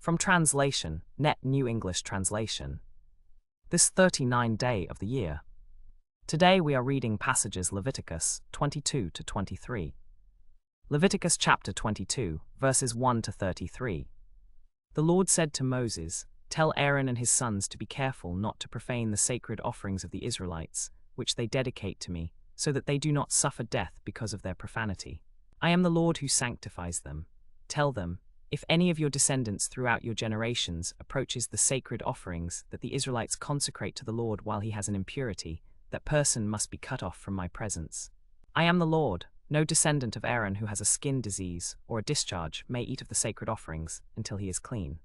From translation, Net New English Translation. This 39th day of the year. Today we are reading passages Leviticus 22 to 23. Leviticus chapter 22, verses 1 to 33. The Lord said to Moses, "Tell Aaron and his sons to be careful not to profane the sacred offerings of the Israelites, which they dedicate to me, so that they do not suffer death because of their profanity. I am the Lord who sanctifies them. Tell them, if any of your descendants throughout your generations approaches the sacred offerings that the Israelites consecrate to the Lord while he has an impurity, that person must be cut off from my presence. I am the Lord. No descendant of Aaron who has a skin disease or a discharge may eat of the sacred offerings until he is clean.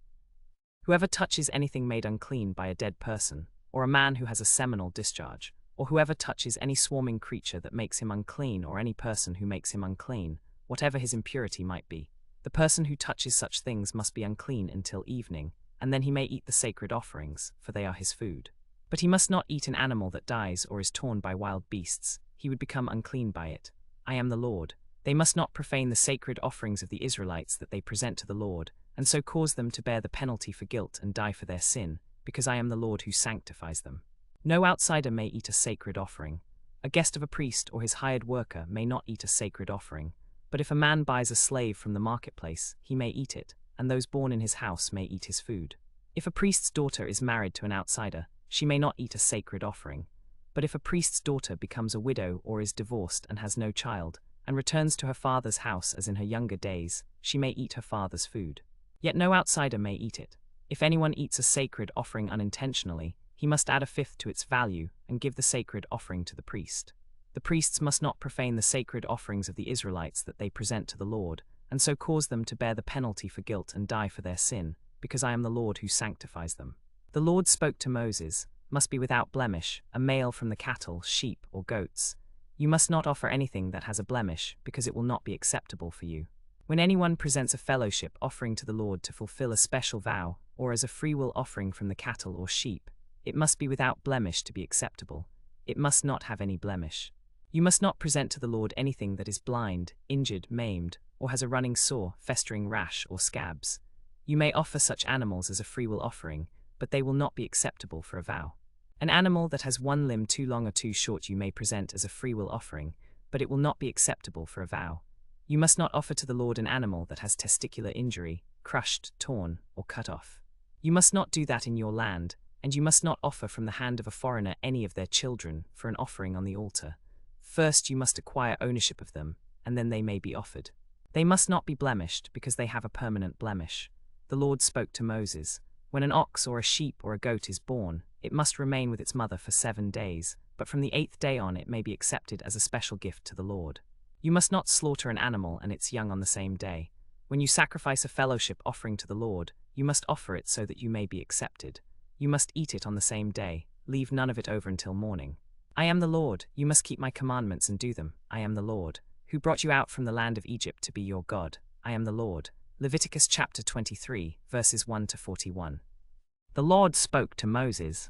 Whoever touches anything made unclean by a dead person, or a man who has a seminal discharge, or whoever touches any swarming creature that makes him unclean, or any person who makes him unclean, whatever his impurity might be, the person who touches such things must be unclean until evening, and then he may eat the sacred offerings, for they are his food. But he must not eat an animal that dies or is torn by wild beasts. He would become unclean by it. I am the Lord. They must not profane the sacred offerings of the Israelites that they present to the Lord, and so cause them to bear the penalty for guilt and die for their sin, because I am the Lord who sanctifies them. No outsider may eat a sacred offering. A guest of a priest or his hired worker may not eat a sacred offering. But if a man buys a slave from the marketplace, he may eat it, and those born in his house may eat his food. If a priest's daughter is married to an outsider, she may not eat a sacred offering. But if a priest's daughter becomes a widow or is divorced and has no child, and returns to her father's house as in her younger days, she may eat her father's food. Yet no outsider may eat it. If anyone eats a sacred offering unintentionally, he must add a fifth to its value and give the sacred offering to the priest. The priests must not profane the sacred offerings of the Israelites that they present to the Lord, and so cause them to bear the penalty for guilt and die for their sin, because I am the Lord who sanctifies them. The Lord spoke to Moses, must be without blemish, a male from the cattle, sheep, or goats. You must not offer anything that has a blemish, because it will not be acceptable for you. When anyone presents a fellowship offering to the Lord to fulfill a special vow, or as a freewill offering from the cattle or sheep, it must be without blemish to be acceptable. It must not have any blemish. You must not present to the Lord anything that is blind, injured, maimed, or has a running sore, festering rash, or scabs. You may offer such animals as a freewill offering, but they will not be acceptable for a vow. An animal that has one limb too long or too short you may present as a freewill offering, but it will not be acceptable for a vow. You must not offer to the Lord an animal that has testicular injury, crushed, torn, or cut off. You must not do that in your land, and you must not offer from the hand of a foreigner any of their children for an offering on the altar. First you must acquire ownership of them, and then they may be offered. They must not be blemished, because they have a permanent blemish. The Lord spoke to Moses, when an ox or a sheep or a goat is born, it must remain with its mother for 7 days, but from the 8th day on it may be accepted as a special gift to the Lord. You must not slaughter an animal and its young on the same day. When you sacrifice a fellowship offering to the Lord, you must offer it so that you may be accepted. You must eat it on the same day, leave none of it over until morning. I am the Lord. You must keep my commandments and do them. I am the Lord, who brought you out from the land of Egypt to be your God. I am the Lord. Leviticus chapter 23, verses 1 to 41. The Lord spoke to Moses.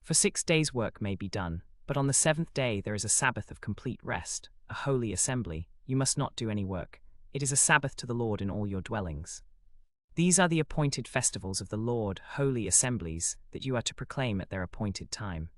For 6 days work may be done, but on the 7th day there is a Sabbath of complete rest, a holy assembly. You must not do any work. It is a Sabbath to the Lord in all your dwellings. These are the appointed festivals of the Lord, holy assemblies, that you are to proclaim at their appointed time.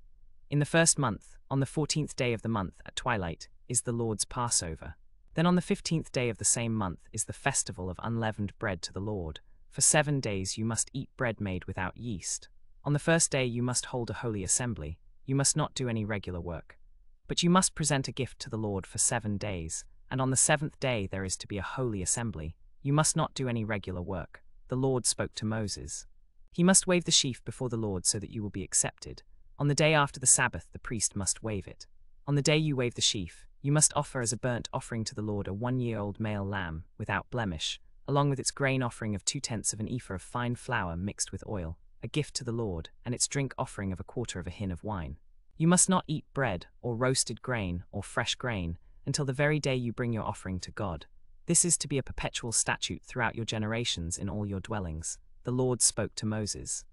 In the 1st month, on the 14th day of the month at twilight, is the Lord's Passover. Then on the 15th day of the same month is the festival of unleavened bread to the Lord. For 7 days you must eat bread made without yeast. On the 1st day you must hold a holy assembly. You must not do any regular work. But you must present a gift to the Lord for 7 days, and on the 7th day there is to be a holy assembly. You must not do any regular work. The Lord spoke to Moses. He must wave the sheaf before the Lord so that you will be accepted. On the day after the Sabbath the priest must wave it. On the day you wave the sheaf, you must offer as a burnt offering to the Lord a 1-year-old male lamb, without blemish, along with its grain offering of 2/10 of an ephah of fine flour mixed with oil, a gift to the Lord, and its drink offering of 1/4 of a hin of wine. You must not eat bread, or roasted grain, or fresh grain, until the very day you bring your offering to God. This is to be a perpetual statute throughout your generations in all your dwellings. The Lord spoke to Moses.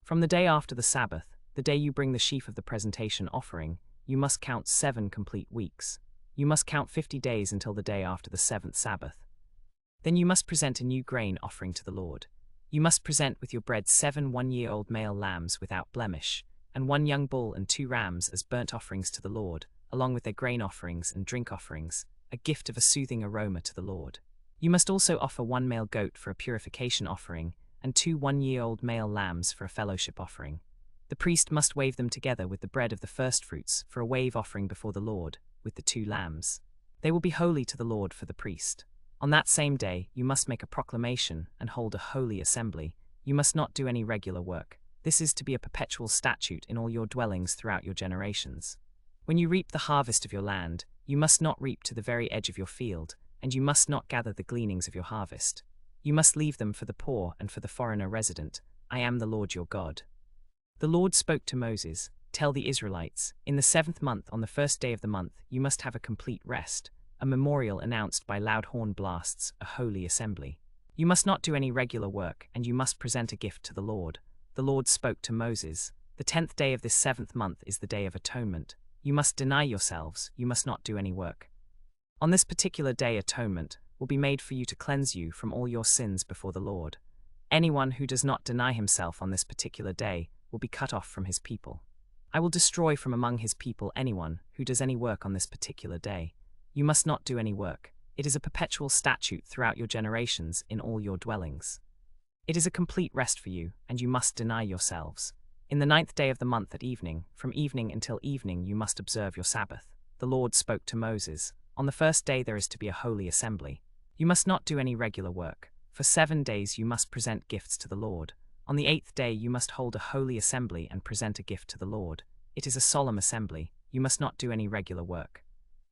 From the day after the Sabbath, the day you bring the sheaf of the presentation offering, you must count 7 complete weeks. You must count 50 days until the day after the 7th Sabbath. Then you must present a new grain offering to the Lord. You must present with your bread 7 one-year-old male lambs without blemish, and 1 young bull and 2 rams as burnt offerings to the Lord, along with their grain offerings and drink offerings, a gift of a soothing aroma to the Lord. You must also offer 1 male goat for a purification offering, and 2 one-year-old male lambs for a fellowship offering. The priest must wave them together with the bread of the firstfruits for a wave offering before the Lord, with the 2 lambs. They will be holy to the Lord for the priest. On that same day, you must make a proclamation and hold a holy assembly. You must not do any regular work. This is to be a perpetual statute in all your dwellings throughout your generations. When you reap the harvest of your land, you must not reap to the very edge of your field, and you must not gather the gleanings of your harvest. You must leave them for the poor and for the foreigner resident. I am the Lord your God. The Lord spoke to Moses, "Tell the Israelites, in the 7th month on the 1st day of the month you must have a complete rest, a memorial announced by loud horn blasts, a holy assembly. You must not do any regular work, and you must present a gift to the Lord." The Lord spoke to Moses, "The 10th day of this 7th month is the day of atonement. You must deny yourselves, you must not do any work. On this particular day atonement will be made for you to cleanse you from all your sins before the Lord. Anyone who does not deny himself on this particular day will be cut off from his people. I will destroy from among his people anyone who does any work on this particular day. You must not do any work. It is a perpetual statute throughout your generations in all your dwellings. It is a complete rest for you, and you must deny yourselves. In the 9th day of the month at evening, from evening until evening you must observe your Sabbath." The Lord spoke to Moses, "On the 1st day there is to be a holy assembly. You must not do any regular work. For 7 days you must present gifts to the Lord. On the 8th day you must hold a holy assembly and present a gift to the Lord. It is a solemn assembly. You must not do any regular work.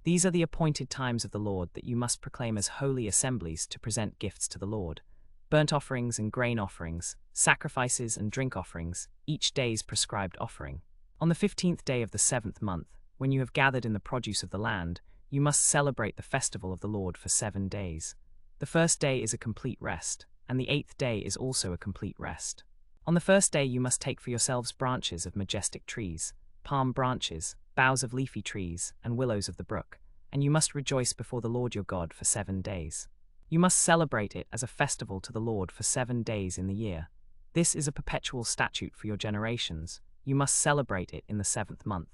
These are the appointed times of the Lord that you must proclaim as holy assemblies to present gifts to the Lord. Burnt offerings and grain offerings, sacrifices and drink offerings, each day's prescribed offering. On the 15th day of the 7th month, when you have gathered in the produce of the land, you must celebrate the festival of the Lord for 7 days. The 1st day is a complete rest, and the 8th day is also a complete rest. On the 1st day you must take for yourselves branches of majestic trees, palm branches, boughs of leafy trees, and willows of the brook, and you must rejoice before the Lord your God for 7 days. You must celebrate it as a festival to the Lord for 7 days in the year. This is a perpetual statute for your generations. You must celebrate it in the 7th month.